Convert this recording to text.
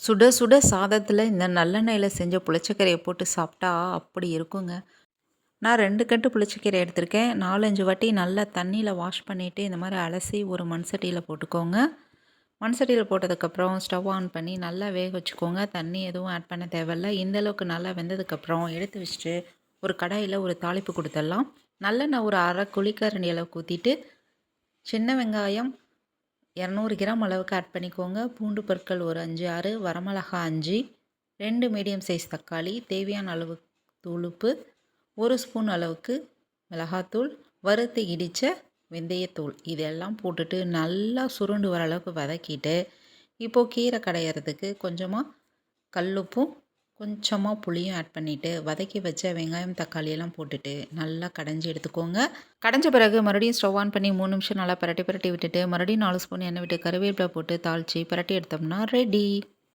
சுட சுட சாதத்தில் இந்த நல்லெண்ணெயில் செஞ்ச புளிச்சக்கீரையை போட்டு சாப்பிட்டா அப்படி இருக்குங்க. நான் 2 கட்டு புளிச்சக்கீரை எடுத்திருக்கேன். 4, 5 வாட்டி நல்லா தண்ணியில் வாஷ் பண்ணிவிட்டு இந்த மாதிரி அலசி ஒரு மண் சட்டியில் போட்டுக்கோங்க. மண் சட்டியில் போட்டதுக்கப்புறம் ஸ்டவ் ஆன் பண்ணி நல்லா வேக வச்சுக்கோங்க. தண்ணி எதுவும் ஆட் பண்ண தேவையில்ல. இந்தளவுக்கு நல்லா வெந்ததுக்கப்புறம் எடுத்து வச்சுட்டு ஒரு கடாயில் ஒரு தாளிப்பு கொடுத்துடலாம். நல்லெண்ணெய் ஒரு அரை குழிக்கரண்டி அளவுக்கு ஊற்றிட்டு சின்ன வெங்காயம் 200 கிராம் அளவுக்கு ஆட் பண்ணிக்கோங்க. பூண்டு பற்கள் ஒரு 5, 6, வரமிளகா 5, 2 மீடியம் சைஸ் தக்காளி, தேவையான அளவு தூளுப்பு, 1 ஸ்பூன் அளவுக்கு மிளகாத்தூள், வறுத்து இடித்த வெந்தயத்தூள் இதெல்லாம் போட்டுட்டு நல்லா சுருண்டு வர அளவுக்கு வதக்கிட்டு, இப்போது கீரை கடையிறதுக்கு கொஞ்சமாக கல்லுப்பும் கொஞ்சமாக புளியும் ஆட் பண்ணிவிட்டு வதக்கி வச்ச வெங்காயம் தக்காளியெல்லாம் போட்டுட்டு நல்லா கடைஞ்சி எடுத்துக்கோங்க. கடைஞ்ச பிறகு மறுபடியும் ஸ்டவ் ஆன் பண்ணி 3 நிமிஷம் நல்லா பரட்டி விட்டுட்டு மறுபடியும் 4 ஸ்பூன் எண்ணெய் விட்டு கருவேப்பிலை போட்டு தாளித்து பரட்டி எடுத்தோம்னா ரெடி.